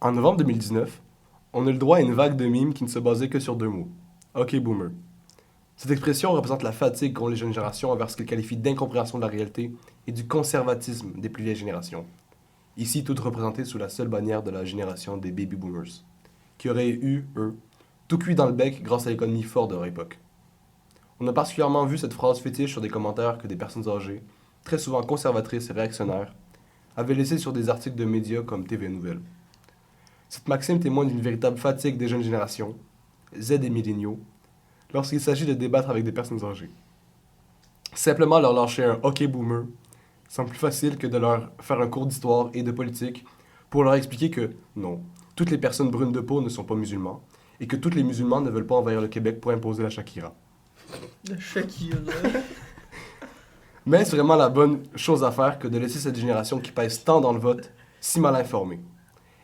En novembre 2019, on a le droit à une vague de mimes qui ne se basait que sur 2 mots. OK boomer. Cette expression représente la fatigue qu'ont les jeunes générations envers ce qu'ils qualifient d'incompréhension de la réalité et du conservatisme des plus vieilles générations. Ici, toutes représentées sous la seule bannière de la génération des baby boomers, qui auraient eu, eux, tout cuit dans le bec grâce à l'économie forte de leur époque. On a particulièrement vu cette phrase fétiche sur des commentaires que des personnes âgées, très souvent conservatrices et réactionnaires, avaient laissés sur des articles de médias comme TV Nouvelles. Cette maxime témoigne d'une véritable fatigue des jeunes générations, Z et milléniaux, lorsqu'il s'agit de débattre avec des personnes âgées. Simplement leur lâcher un « OK boomer » semble plus facile que de leur faire un cours d'histoire et de politique pour leur expliquer que, non, toutes les personnes brunes de peau ne sont pas musulmans et que tous les musulmans ne veulent pas envahir le Québec pour imposer la Shakira. La Shakira. Mais c'est vraiment la bonne chose à faire que de laisser cette génération qui pèse tant dans le vote si mal informée.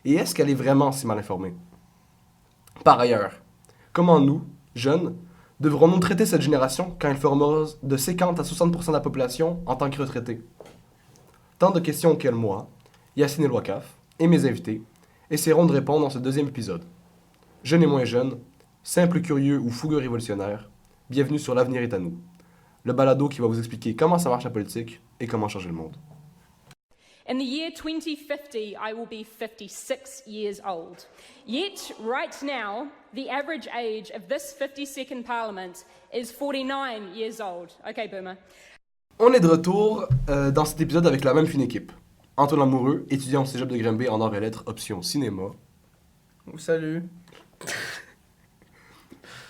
Et est-ce qu'elle est vraiment si mal informée? Par ailleurs, comment nous, jeunes, devrons-nous traiter cette génération quand elle formera de 50 à 60% de la population en tant que retraités? Tant de questions auxquelles moi, Yacine El Ouakaf et mes invités essaieront de répondre dans ce 2e épisode. Jeunes et moins jeunes, simples curieux ou fougueux révolutionnaires, bienvenue sur L'Avenir est à nous. Le balado qui va vous expliquer comment ça marche la politique et comment changer le monde. In the year 2050, I will be 56 years old. Yet, right now, the average age of this 52nd Parliament is 49 years old. Okay, Boomer. On est de retour dans cet épisode avec la même fine équipe. Antoine Lamoureux, étudiant au cégep de Granby en arts et lettres, option cinéma. Oh, salut.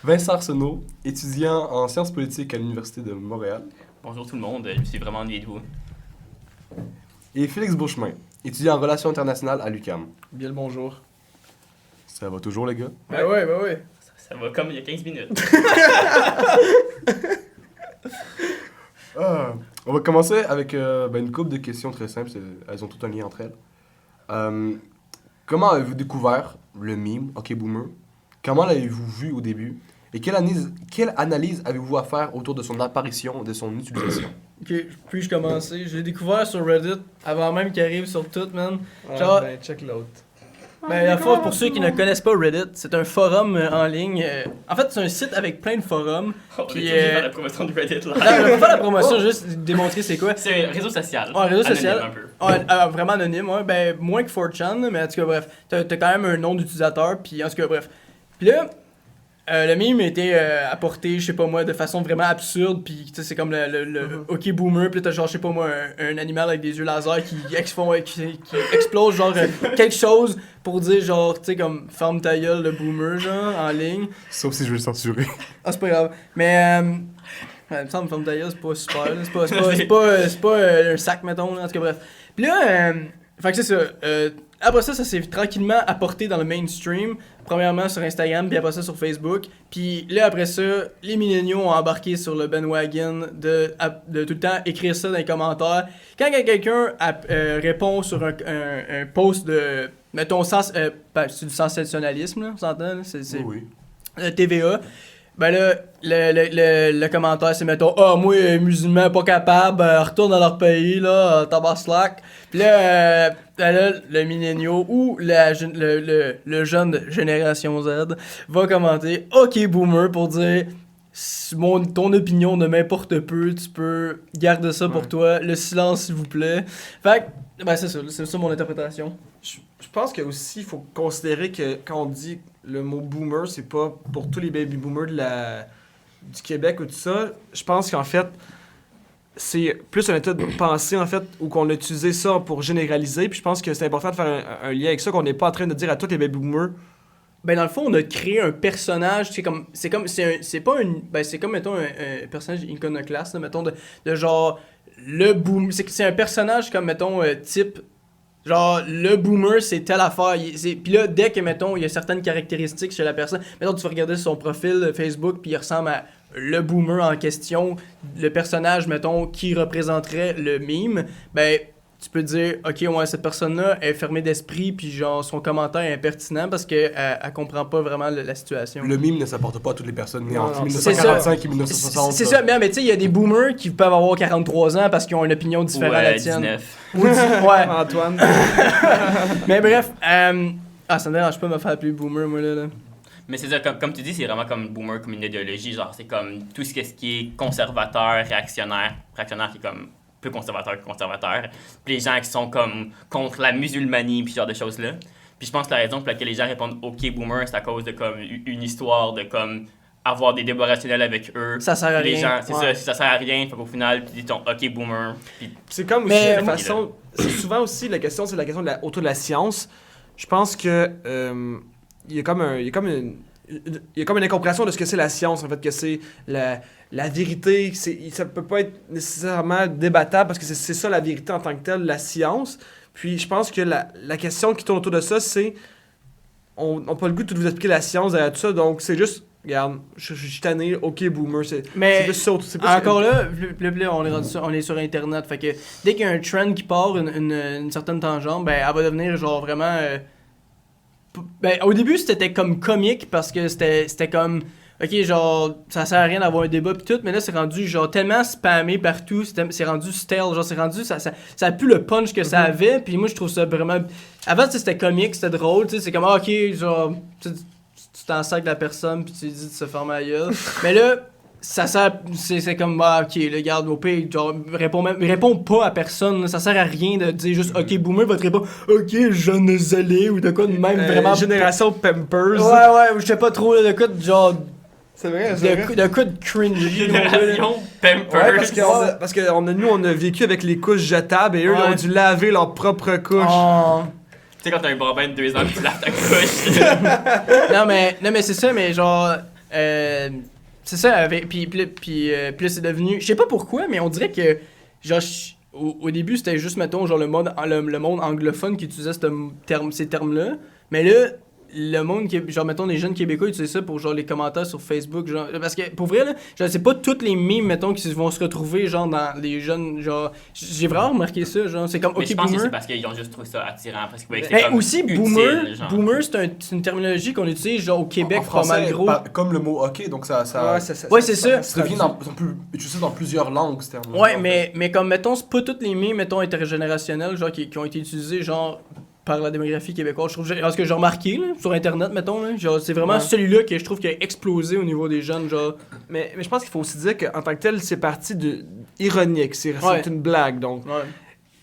Vincent Arsenault, étudiant en sciences politiques à l'Université de Montréal. Bonjour tout le monde, je me suis vraiment ennuyé de vous. Et Félix Beauchemin, étudiant en relations internationales à l'UQAM. Bien le bonjour. Ça va toujours, les gars? Ben ouais. Ça va comme il y a 15 minutes. On va commencer avec une couple de questions très simples. Elles ont tout un lien entre elles. Comment avez-vous découvert le meme OK Boomer? Comment l'avez-vous vu au début? Et quelle analyse avez-vous à faire autour de son apparition, de son utilisation? Ok, puis-je commencer? Je l'ai découvert sur Reddit avant même qu'il arrive sur tout, man. Ben, check l'autre. Ben, la fois, pour ceux qui ne connaissent pas Reddit, c'est un forum en ligne. En fait, c'est un site avec plein de forums. On Puis, va faire la promotion de Reddit là. Non, on va pas la promotion, juste démontrer c'est quoi. C'est un réseau social. Ouais, un réseau social. Anonyme un peu. Ouais, vraiment anonyme, ouais. Ben, moins que 4chan, mais en tout cas, bref. T'as quand même un nom d'utilisateur, puis en tout cas, bref. Puis là, le meme a été apporté, je sais pas moi, de façon vraiment absurde, puis tu sais, c'est comme le OK Boomer, puis t'as genre, je sais pas moi, un animal avec des yeux laser qui explose genre quelque chose pour dire genre, tu sais, comme ferme ta gueule le boomer, genre, en ligne. Sauf si je veux le censurer. Ah, c'est pas grave. Mais, il me semble ferme ta gueule, c'est pas super, là. C'est pas un sac, mettons, là, en tout cas, bref. Puis là, fait que c'est ça. Après ça s'est tranquillement apporté dans le mainstream. Premièrement sur Instagram, puis après ça sur Facebook. Puis là, après ça, les milléniaux ont embarqué sur le bandwagon de tout le temps écrire ça dans les commentaires. Quand quelqu'un répond sur un post de, mettons, c'est du sensationnalisme, là, on s'entend? Là? C'est Oui. TVA. Ben là, le commentaire, c'est mettons, moi, musulman pas capable, retourne dans leur pays, là, tabaslac. Puis là, le milléniaux ou le jeune de Génération Z va commenter OK Boomer pour dire ton opinion ne m'importe peu, tu peux garder ça pour toi, le silence s'il vous plaît. Fait que, ben c'est ça mon interprétation. Je pense que aussi il faut considérer que quand on dit le mot boomer, c'est pas pour tous les baby boomers du Québec ou tout ça. Je pense qu'en fait, c'est plus un état de pensée en fait où qu'on a utilisé ça pour généraliser. Puis je pense que c'est important de faire un lien avec ça, qu'on n'est pas en train de dire à tous les baby boomers. Ben dans le fond, on a créé un personnage, c'est comme mettons un personnage iconoclaste, là, mettons de genre le boom, c'est un personnage comme mettons type genre le boomer c'est telle affaire, puis là dès que mettons il y a certaines caractéristiques chez la personne, mettons tu vas regarder son profil Facebook puis il ressemble à le boomer en question, le personnage mettons qui représenterait le meme, ben tu peux dire, OK, ouais, cette personne-là est fermée d'esprit, puis genre, son commentaire est impertinent parce qu'elle elle comprend pas vraiment la situation. Le mime ne s'apporte pas à toutes les personnes nées Non, entre non, 1945 et 1960. C'est ça, mais tu sais, il y a des boomers qui peuvent avoir 43 ans parce qu'ils ont une opinion différente à la tienne. 19. Ouais. Antoine. Mais bref, Ah, ça me dérange pas de me faire appeler boomer, moi, là. Mais c'est ça, comme tu dis, c'est vraiment comme boomer, comme une idéologie. Genre, c'est comme tout ce qui est conservateur, réactionnaire qui est comme peu conservateur que conservateur. Puis les gens qui sont comme contre la musulmanie, puis ce genre de choses-là. Puis je pense que la raison pour laquelle les gens répondent OK boomer, c'est à cause de comme une histoire de comme avoir des débats rationnels avec eux. Ça sert à Puis les rien. gens, c'est ça sert à rien. Fait qu'au final, tu dis ton OK boomer. Puis C'est comme aussi Mais la moi- façon. C'est souvent aussi la question, c'est la question autour de la science. Je pense que il y a comme une incompréhension de ce que c'est la science, en fait, que c'est la vérité. Ça peut pas être nécessairement débattable parce que c'est ça la vérité en tant que telle, la science. Puis je pense que la question qui tourne autour de ça, c'est on n'a pas le goût de tout vous expliquer la science derrière tout ça, donc c'est juste, regarde, je suis tanné, ok boomer, c'est plus ça. C'est plus Encore là, on est sur Internet. Fait que dès qu'il y a un trend qui part, une certaine tangente, ben, elle va devenir genre vraiment. Ben, au début, c'était comme comique parce que c'était comme. Ok, genre, ça sert à rien d'avoir un débat pis tout, mais là, c'est rendu genre tellement spammé partout, c'est rendu stale, genre, c'est rendu. Ça a plus le punch que ça avait, puis moi, je trouve ça vraiment. Avant, tu sais, c'était comique, c'était drôle, tu sais, c'est comme, ah, ok, genre. Tu t'en sacs de la personne puis tu lui dis de se fermer la gueule. Mais là, ça sert, c'est comme, ah, ok, le garde au pire, genre, réponds pas à personne, là, ça sert à rien de dire juste, ok, boomer va te répondre, ok, jeune zélé, ou de quoi de même, vraiment. Génération Pampers. Ouais, je sais pas trop, là, de quoi de genre, C'est vrai, c'est vrai. de quoi de cringy, mon gars, là. Génération Pampers. Ouais, parce que nous, on a vécu avec les couches jetables et eux, ils ont Ouais. dû laver leurs propres couches. Oh. Tu sais, quand t'as un bambin de 2 ans, tu laves ta couche. non, mais c'est ça, mais genre. C'est ça, avec. Puis là, c'est devenu. Je sais pas pourquoi, mais on dirait que. Genre, au début, c'était juste, mettons, genre le monde anglophone qui utilisait ces termes-là. Mais là, le monde, genre, mettons, les jeunes Québécois utilisent ça pour, genre, les commentaires sur Facebook. Genre, parce que, pour vrai, là, genre, c'est pas toutes les mimes, mettons, qui vont se retrouver, genre, dans les jeunes. Genre, j'ai vraiment remarqué ça, genre. C'est comme, Mais ok, je pense que boomer. c'est parce qu'ils ont juste trouvé ça attirant. Parce que c'est Mais comme aussi, utile, genre. boomer, c'est une terminologie qu'on utilise, genre, au Québec, En pas français, mal gros. comme le mot hockey, donc ça Ouais, c'est ça. ça devient utilisé dans plusieurs langues, ce terme. Ouais, mais comme, mettons, c'est pas toutes les mimes, mettons, intergénérationnelles, genre, qui ont été utilisées, genre, par la démographie québécoise. Je trouve, parce que j'ai remarqué, là, sur Internet, mettons, là, genre, c'est vraiment Ouais. celui-là que je trouve qui a explosé au niveau des jeunes, genre. Mais je pense qu'il faut aussi dire qu'en tant que tel, c'est parti de ironique. C'est Ouais. une blague, donc. Ouais.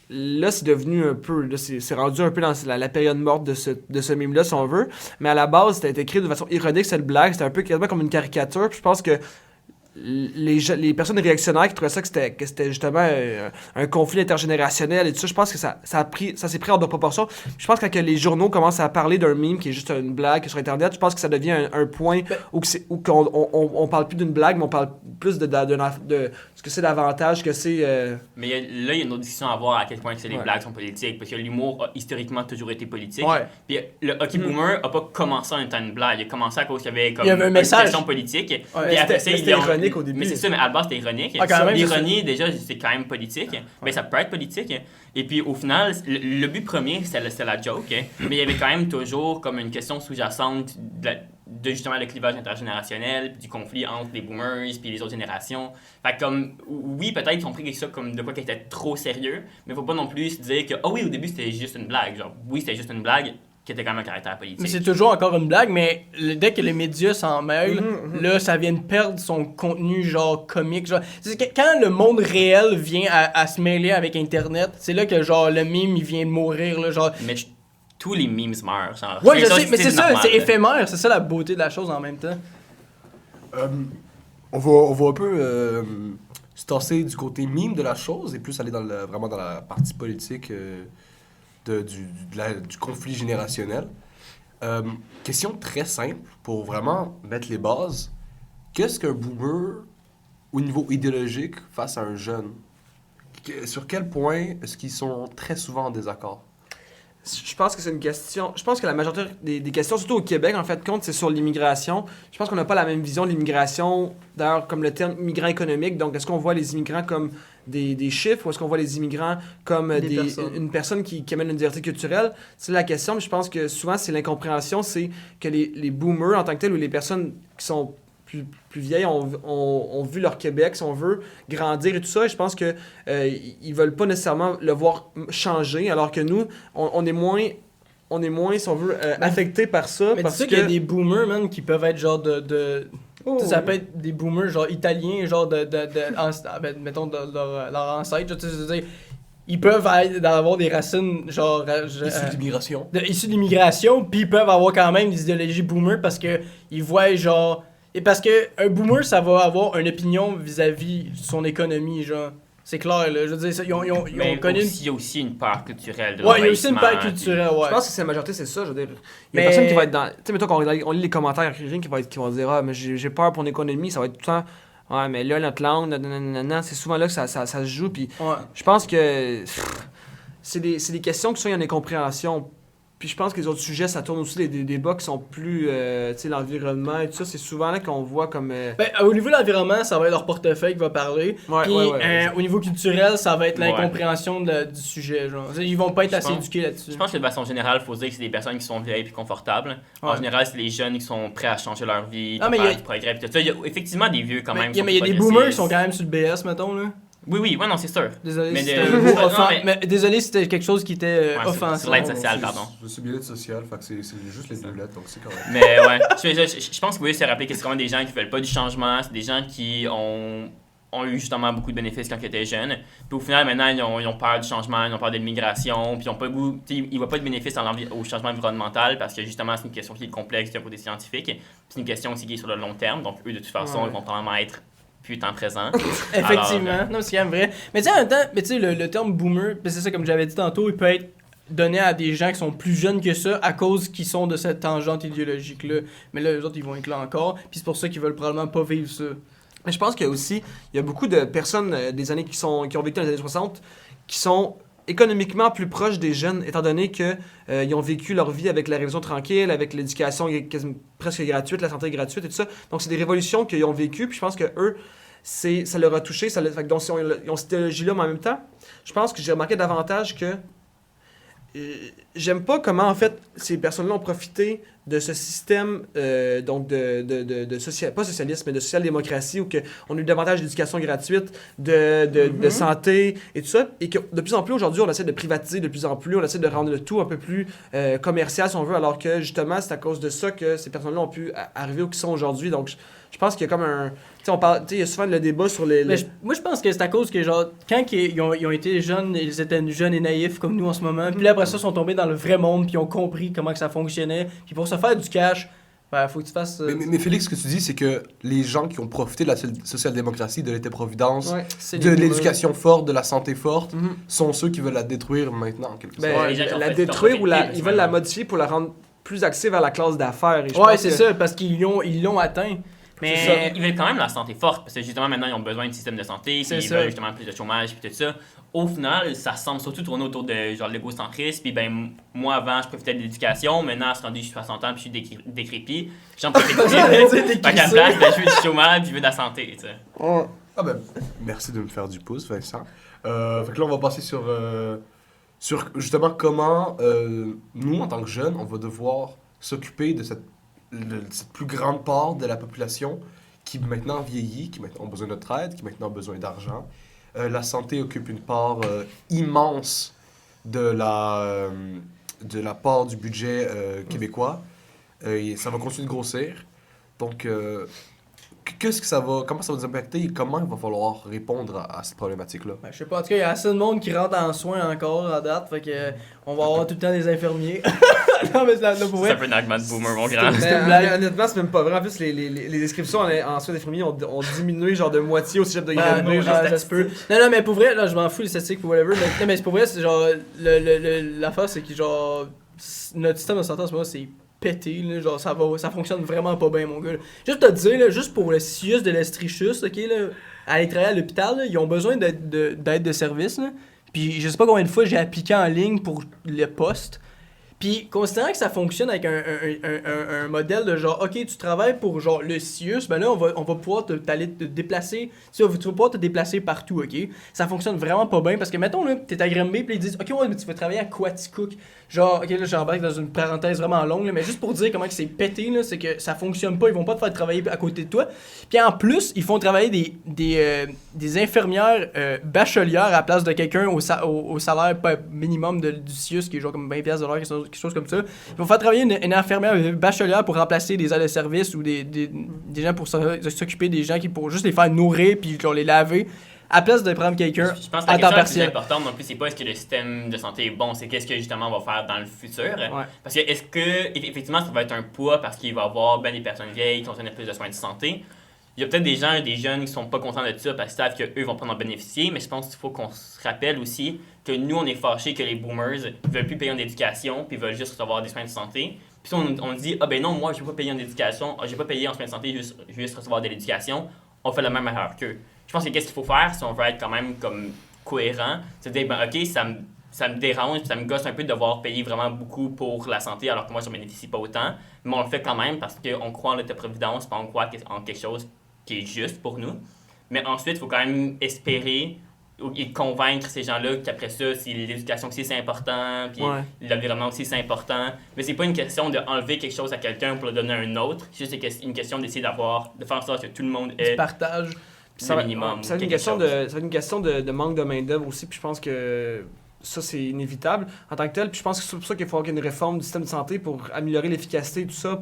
Là, c'est devenu un peu. Là, c'est rendu un peu dans la période morte de ce meme-là, si on veut. Mais à la base, c'était écrit de façon ironique, cette blague. C'était un peu quasiment comme une caricature. Puis je pense que les personnes réactionnaires qui trouvaient ça que c'était justement un conflit intergénérationnel et tout ça, je pense que ça s'est pris hors de proportion. Puis je pense que quand les journaux commencent à parler d'un meme qui est juste une blague sur Internet, je pense que ça devient un point où on parle plus d'une blague, mais on parle plus de ce que c'est l'avantage, que c'est... Mais là, il y a une autre discussion à avoir à quel point que les Ouais. blagues sont politiques. Parce que l'humour a historiquement toujours été politique. Ouais. Puis le hockey boomer a pas commencé en étant une blague. Il a commencé à cause qu'il y avait comme Il y avait un une message. question politique. Ouais. Puis après ça, C'était ils ont- ironique au début. Mais c'est ça, mais à la base, c'était ironique. Ah, quand même, c'est L'ironie, déjà, c'est quand même politique. Mais ça peut être politique. Et puis au final, le but premier, c'était la joke. Mais il y avait quand même toujours comme une question sous-jacente de justement le clivage intergénérationnel, puis du conflit entre les boomers puis les autres générations. Fait que comme, oui, peut-être qu'ils ont pris ça comme de quoi qui était trop sérieux, mais faut pas non plus se dire que, ah oui, au début c'était juste une blague. Genre, oui, c'était juste une blague qui était quand même un caractère politique. Mais c'est toujours encore une blague, mais dès que les médias s'en mêlent, là, ça vient de perdre son contenu, genre, comique. Genre, c'est que quand le monde réel vient à se mêler avec Internet, c'est là que, genre, le meme, il vient de mourir, là, genre. Mais tous les memes meurent. Genre. Ouais, je sais, mais c'est ça, normal, c'est là. éphémère, c'est ça la beauté de la chose en même temps. On va un peu se tasser du côté mime de la chose et plus aller vraiment dans la partie politique du conflit générationnel. Question très simple pour vraiment mettre les bases. Qu'est-ce qu'un boomer au niveau idéologique face à un jeune? Sur quel point est-ce qu'ils sont très souvent en désaccord? Je pense que c'est une question. Je pense que la majorité des questions, surtout au Québec, en fait, compte, c'est sur l'immigration. Je pense qu'on n'a pas la même vision de l'immigration, d'ailleurs, comme le terme immigrant économique. Donc, est-ce qu'on voit les immigrants comme des chiffres ou est-ce qu'on voit les immigrants comme une personne qui amène une diversité culturelle? C'est la question, mais je pense que souvent, c'est l'incompréhension, c'est que les boomers en tant que tels ou les personnes qui sont plus vieilles ont vu leur Québec, si on veut, grandir et tout ça. Et je pense que ils veulent pas nécessairement le voir changer, alors que nous, on est moins on est moins, si on veut, affecté par ça. Mais tu parce sais que... qu'il y a des boomers, man, qui peuvent être genre de Oh, tu sais, ça oui. peut être des boomers genre italiens, genre mettons de leur ancêtre, tu sais, je veux dire, ils peuvent avoir des racines genre Issu de l'immigration. issus de l'immigration, puis ils peuvent avoir quand même des idéologies boomers parce que ils voient genre et parce que un boomer ça va avoir une opinion vis-à-vis de son économie genre. C'est clair là, je veux dire ils ont Mais connu il y a aussi une part culturelle de Ouais, il y a aussi une part l'envahissement, culturelle, ouais. Je pense que c'est la majorité, c'est ça. Je veux dire, il y a Mais- personne qui va être dans. Tu sais, mettons qu'on on lit les commentaires, il y a quelqu'un qui va dire ah, mais j'ai peur pour l'économie, ça va être tout le temps. Ouais, mais là, notre langue, nanana, c'est souvent là que ça se joue. Puis Ouais. je pense que c'est des questions qui sont en incompréhension. Puis je pense que les autres sujets, ça tourne aussi des débats qui sont plus. Tu sais, l'environnement et tout ça, c'est souvent là qu'on voit comme. Ben, au niveau de l'environnement, ça va être leur portefeuille qui va parler. Ouais, Puis ouais. au niveau culturel, ça va être Ouais. l'incompréhension du sujet. Genre. Ils vont pas être Je assez pense- éduqués là-dessus. Je pense que de façon générale, il faut se dire que c'est des personnes qui sont vieilles et confortables. En Ouais. général, c'est les jeunes qui sont prêts à changer leur vie, Ah, à mais faire il y a- du progrès. Puis tout ça. Il y a effectivement des vieux quand même. qui sont Mais il y a plus des boomers qui progressistes. sont quand même sur le BS, mettons. Là. Oui, ouais, non, c'est sûr. Désolé Mais si de- c'était un mot non, offensant. mais- Désolé si c'était quelque chose qui était Ouais, offensant. sur l'aide sociale, pardon. C'est bien-être social, fait que c'est juste les deux lettres, donc c'est correct. Mais ouais, je pense que vous voulez se rappeler que c'est vraiment des gens qui veulent pas du changement, c'est des gens qui ont eu justement beaucoup de bénéfices quand ils étaient jeunes. Puis au final, maintenant, ils ont peur du changement, ils ont peur de l'immigration, puis ils ont pas le goût, ils voient pas de bénéfices au changement environnemental parce que justement, c'est une question qui est complexe d'un côté scientifique. Puis c'est une question aussi qui est sur le long terme, donc eux, de toute façon, Ouais. ils vont probablement être plus temps présent. Effectivement. Alors, Non, c'est quand même vrai. Mais tu sais, en même temps, le terme boomer, ben, c'est ça, comme j'avais dit tantôt, il peut être donné à des gens qui sont plus jeunes que ça à cause qu'ils sont de cette tangente idéologique-là. Mais là, eux autres, ils vont être là encore. Puis c'est pour ça qu'ils veulent probablement pas vivre ça. Mais je pense qu'il y a aussi, il y a beaucoup de personnes des années qui ont vécu dans les années 60 qui sont économiquement plus proches des jeunes, étant donné que ils ont vécu leur vie avec la révolution tranquille, avec l'éducation presque gratuite, la santé gratuite et tout ça. Donc c'est des révolutions qu'ils ont vécues, puis je pense que eux, ça leur a touché, fait que donc, ils ont cette idéologie-là, mais en même temps, je pense que j'ai remarqué davantage que j'aime pas comment en fait ces personnes-là ont profité de ce système donc de social, pas socialisme mais de social-démocratie où on a eu davantage d'éducation gratuite, de santé et tout ça, et que de plus en plus aujourd'hui on essaie de privatiser de plus en plus, on essaie de rendre le tout un peu plus commercial si on veut, alors que justement c'est à cause de ça que ces personnes-là ont pu arriver où ils sont aujourd'hui. Donc je pense qu'il y a comme un, tu sais, on parle, tu sais, il y a souvent le débat sur les Mais moi, je pense que c'est à cause que, genre, quand ils ont été jeunes, ils étaient jeunes et naïfs comme nous en ce moment. Puis là, après ça, ils sont tombés dans le vrai monde, puis ils ont compris comment que ça fonctionnait. Puis pour se faire du cash, ben, faut que tu fasses. Mais Félix, ce que tu dis, c'est que les gens qui ont profité de la social-démocratie, de l'État-providence, Ouais. c'est de les l'éducation forte, de la santé forte, Mhm. sont ceux qui veulent la détruire maintenant, en quelque Ben, sorte. les gens qui ont la fait- détruire qui ont ou profité, ils veulent la modifier pour la rendre plus axée vers la classe d'affaires. Et je Ouais, pense c'est que- ça, parce qu'ils l'ont atteint. Mais C'est ça. ils veulent quand même la santé forte, parce que justement maintenant ils ont besoin de système de santé, puis C'est ils ça. veulent justement plus de chômage, puis tout ça. Au final, ça semble surtout tourner autour de genre l'égocentrisme, puis ben moi avant je profitais de l'éducation, maintenant je suis rendu 60 ans puis je suis décrépit, j'en profite plus. Fait qu'à la place, ben, je veux du chômage puis je veux de la santé, tu sais. Ah ben, merci de me faire du pouce, Vincent. Fait que là, on va passer sur justement comment nous, en tant que jeunes, on va devoir s'occuper de cette plus grande part de la population qui maintenant vieillit, qui maintenant ont besoin de notre aide, qui maintenant ont besoin d'argent. La santé occupe une part immense de la part du budget québécois. Et ça va continuer de grossir. Donc, comment ça va nous impacter et comment il va falloir répondre à cette problématique-là? Ben, je sais pas, en tout cas, il y a assez de monde qui rentre en soins encore à date, fait que on va avoir tout le temps des infirmiers. Non, mais là, pour C'est vrai. un peu un argument de boomer, mon grand. C'est une blague. Honnêtement, c'est même pas vrai. En plus, les descriptions en soins d'infirmiers ont diminué genre de moitié au cégep de Ah, Granby. non, ça se peut. Non, mais pour vrai, là, je m'en fous les statistiques ou whatever. Mais, non, mais c'est pour vrai, c'est genre. L'affaire, c'est que genre. Notre système de santé en ce moment, c'est pété, là. Genre, ça fonctionne vraiment pas bien, mon gars. Là. Juste te dire, là, juste pour le Sius de l'Estrichus, ok, là, à aller travailler à l'hôpital, là, ils ont besoin d'aide de service, là. Puis je sais pas combien de fois j'ai appliqué en ligne pour le poste. Puis, considérant que ça fonctionne avec un modèle de genre, ok, tu travailles pour genre le CIUS, ben là, on va pouvoir t'aller te déplacer, tu vas pouvoir te déplacer partout, ok? Ça fonctionne vraiment pas bien parce que, mettons, là, t'es à Granby, puis ils disent, ok, ouais, mais tu vas travailler à Quaticook. Genre, ok, là, j'embarque dans une parenthèse vraiment longue, là, mais juste pour dire comment que c'est pété, là, c'est que ça fonctionne pas, ils vont pas te faire travailler à côté de toi. Puis en plus, ils font travailler des infirmières bachelières à la place de quelqu'un au salaire minimum du CIUS, qui est genre comme 20$ de l'heure, quelque chose comme ça. Ils vont faire travailler une infirmière bachelière pour remplacer des aides de service ou des gens pour s'occuper des gens qui pour juste les faire nourrir puis genre les laver. À place de prendre quelqu'un Je pense que à la temps question la plus partiel. importante non plus, c'est pas est-ce que le système de santé est bon, c'est qu'est-ce que justement on va faire dans le futur. Ouais. Parce que est-ce que, effectivement, ça va être un poids parce qu'il va y avoir ben des personnes vieilles qui ont besoin de plus de soins de santé. Il y a peut-être des gens, des jeunes qui sont pas contents de ça parce qu'ils savent qu'eux vont pas en bénéficier, mais je pense qu'il faut qu'on se rappelle aussi que nous, on est fâchés que les boomers veulent plus payer en éducation puis veulent juste recevoir des soins de santé. Puis on dit, ah ben non, moi, je vais pas payer en éducation, je vais pas payer en soins de santé, je vais juste recevoir de l'éducation. On fait la même erreur qu'eux. Je pense que qu'est-ce qu'il faut faire si on veut être quand même comme cohérent, c'est de dire, ben ok, ça me dérange, ça me gosse un peu de devoir payer vraiment beaucoup pour la santé alors que moi, je ne bénéficie pas autant, mais on le fait quand même parce qu'on croit en l'État-providence, puis on croit en quelque chose qui est juste pour nous. Mais ensuite, il faut quand même espérer et convaincre ces gens-là qu'après ça, si l'éducation aussi c'est important, puis l'environnement aussi c'est important. Mais c'est pas une question d'enlever quelque chose à quelqu'un pour le donner à un autre, c'est juste une question d'essayer de faire en sorte que tout le monde ait Partage. Ça va, minimum. ça va être une question de manque de main-d'œuvre aussi, puis je pense que ça, c'est inévitable en tant que tel. Puis je pense que c'est pour ça qu'il faut avoir une réforme du système de santé pour améliorer l'efficacité et tout ça.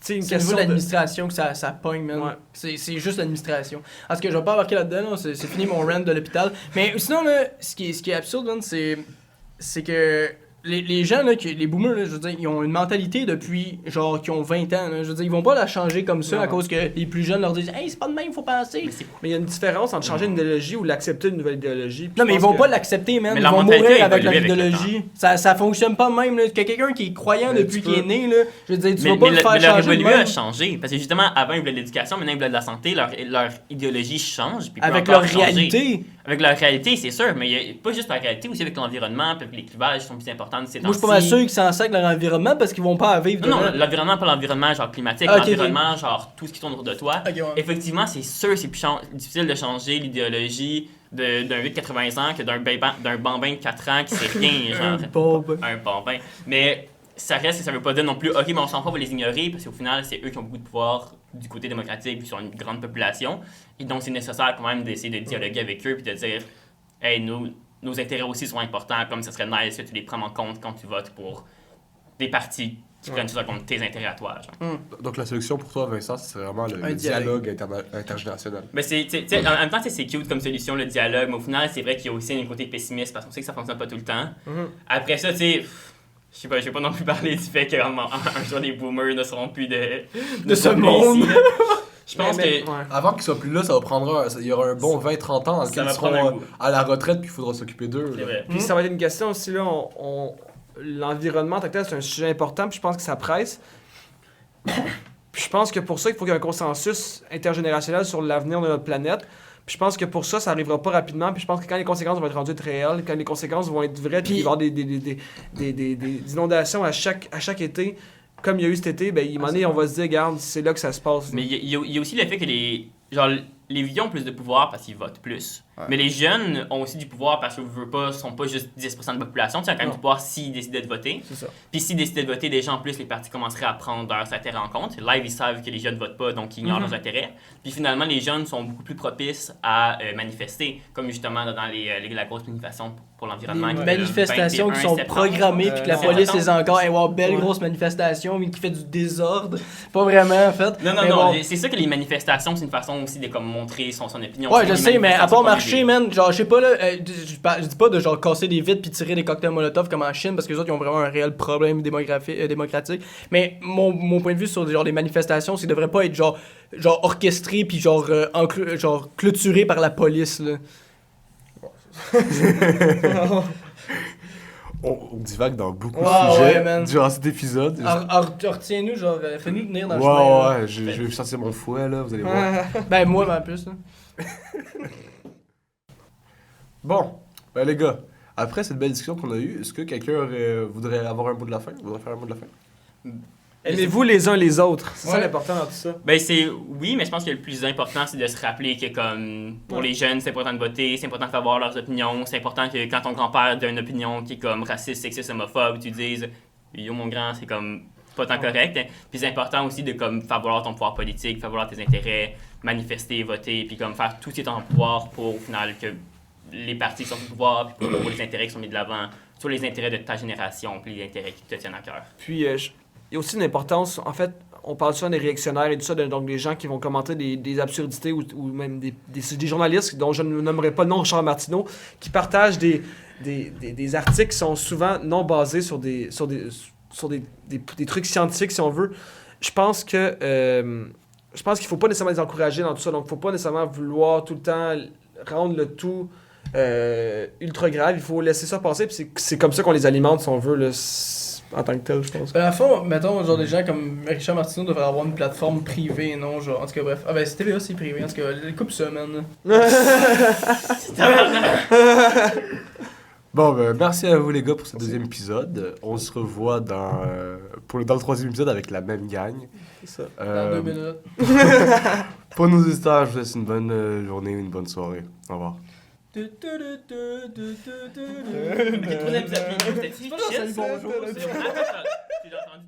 C'est au niveau de l'administration que ça pogne, man. Ouais. C'est juste l'administration. Parce que je vais pas embarquer là-dedans, là, c'est fini mon rant de l'hôpital. Mais sinon, là, ce qui est absurde, man, c'est que les gens, là, les boomers, là, je veux dire, ils ont une mentalité depuis, genre, qui ont 20 ans. Là, je veux dire, ils vont pas la changer comme ça à cause que les plus jeunes leur disent « Hey, c'est pas de même, faut penser. » Mais il y a une différence entre changer une idéologie ou l'accepter une nouvelle idéologie. Non, mais ils vont pas l'accepter, man. Mais Ils leur vont mentalité mourir a avec leur évolué avec le idéologie. Ça fonctionne pas de même, là. Que quelqu'un qui est croyant Mais depuis tu qu'il est peux- né, là, je veux dire, tu vas Mais pas le faire leur changer de évolué a même. changé. Parce que justement, avant, ils voulaient de l'éducation, maintenant, ils voulaient de la santé. Leur idéologie change. Puis peut Avec encore leur changer. réalité. Avec leur réalité, c'est sûr. Mais il y a pas juste la réalité, aussi avec l'environnement. Puis les clivages sont plus importants de ces Moi, je suis pas temps-ci. mal sûr qu'ils s'en sacrent leur environnement parce qu'ils vont pas à vivre Non, dedans. l'environnement, pas l'environnement genre climatique, Ah, ok, l'environnement, genre tout ce qui tourne autour de toi. Ok, ouais. Effectivement, c'est sûr, c'est plus difficile de changer l'idéologie d'un 80 ans que d'un bambin de 4 ans qui sait rien, genre. Un bambin. Mais ça reste que ça veut pas dire non plus, ok, mais on s'en fout, on va les ignorer, parce qu'au final, c'est eux qui ont beaucoup de pouvoir du côté démocratique, puis ils sont une grande population. Et donc, c'est nécessaire quand même d'essayer de dialoguer avec eux, puis de dire, hey, nos intérêts aussi sont importants, comme ça serait nice que tu les prennes en compte quand tu votes pour des partis qui prennent tout ça contre tes intérêts à toi. Genre. Donc la solution pour toi, Vincent, c'est vraiment le dialogue. dialogue intergénérationnel. Mais en même temps, c'est cute comme solution, le dialogue, mais au final, c'est vrai qu'il y a aussi un côté pessimiste parce qu'on sait que ça fonctionne pas tout le temps. Après ça, tu sais, je vais pas non plus parler du fait qu'un jour les boomers ne seront plus de ce monde. ici, là. Je pense que. Avant qu'ils soient plus là, il y aura un bon 20-30 ans dans Ça lequel va ils prendre un seront bout. à la retraite puis il faudra s'occuper d'eux. C'est là. vrai. Puis ça va être une question aussi, là, l'environnement en tant que tel, c'est un sujet important, puis je pense que ça presse. Puis je pense que pour ça, il faut qu'il y ait un consensus intergénérationnel sur l'avenir de notre planète. Puis je pense que pour ça, ça arrivera pas rapidement. Puis je pense que quand les conséquences vont être rendues très réelles, quand les conséquences vont être vraies, puis il va y avoir des inondations à chaque été, comme il y a eu cet été, ben, on va se dire, regarde, c'est là que ça se passe. Mais il y a aussi le fait que les vieux ont plus de pouvoir parce qu'ils votent plus. Ouais. Mais les jeunes ont aussi du pouvoir parce qu'ils ne sont pas juste 10% de la population. Tu as quand même du pouvoir s'ils décidaient de voter. C'est ça. Puis s'ils décidaient de voter, déjà en plus, les partis commenceraient à prendre leurs intérêts en compte. Live, ils savent que les jeunes ne votent pas, donc ils ignorent leurs intérêts. Puis finalement, les jeunes sont beaucoup plus propices à manifester, comme justement dans la grosse manifestation pour l'environnement. Les qui fait le manifestations 21 qui sont septembre. programmées puis que la police les encore et voir belle grosse manifestation mais qui fait du désordre. Pas vraiment en fait. Non, Mais non, bon. c'est sûr que les manifestations, c'est une façon aussi de comme montrer son opinion. Ouais, C'est je des sais, mais à part manifestations marcher, man, genre, je sais pas, là, je dis pas de genre casser des vitres puis tirer des cocktails Molotov comme en Chine parce que les autres, ils ont vraiment un réel problème démocratique. Mais mon point de vue sur genre, les manifestations, c'est qu'ils devraient pas être genre orchestrés puis genre clôturés par la police, là. On divague dans beaucoup de Ouais, sujets ouais, man. durant cet épisode. Retiens-nous, genre, fais-nous tenir dans le chemin. Ouais, je vais sortir mon fouet là, vous allez voir. Ben, moi, mais en plus, là. Bon, ben les gars, après cette belle discussion qu'on a eue, est-ce que quelqu'un voudrait avoir un mot de la fin? Voudrait faire un mot de la fin? Aimez-vous les uns les autres. C'est ça Ouais. l'important dans tout ça. Ben oui, mais je pense que le plus important, c'est de se rappeler que comme pour les jeunes, c'est important de voter, c'est important de faire voir leurs opinions, c'est important que quand ton grand-père a une opinion qui est comme raciste, sexiste, homophobe, tu dises yo mon grand, c'est comme pas tant correct. Puis c'est important aussi de comme faire valoir ton pouvoir politique, faire valoir tes intérêts, manifester, voter, puis comme faire tout ce qui est en pouvoir pour au final que les partis qui sont au pouvoir, puis pour les intérêts qui sont mis de l'avant sur les intérêts de ta génération puis les intérêts qui te tiennent à cœur. Puis, il y a aussi une importance, en fait, on parle souvent des réactionnaires et tout ça, donc des gens qui vont commenter des absurdités ou même des journalistes dont je ne nommerai pas le nom, Richard Martineau, qui partagent des articles qui sont souvent non basés sur des trucs scientifiques, si on veut. Je pense qu'il faut pas nécessairement les encourager dans tout ça, donc il faut pas nécessairement vouloir tout le temps rendre le tout ultra grave, il faut laisser ça passer, puis c'est comme ça qu'on les alimente, si on veut, là, en tant que tel, je pense. À la fin, mettons, genre des gens comme Richard Martineau devraient avoir une plateforme privée, non, genre, en tout cas, bref. Ah ben, c'est TVA, c'est privé, en tout cas, coupe ça, man. Bon, ben, merci à vous les gars pour ce deuxième épisode. On se revoit dans le troisième épisode avec la même gang. C'est ça. Dans 2 minutes. Pour nos auditeurs, je vous souhaite une bonne journée, une bonne soirée. Au revoir. Le troisième épisode, c'était si chill, Bonjour. c'est vraiment- j'ai entendu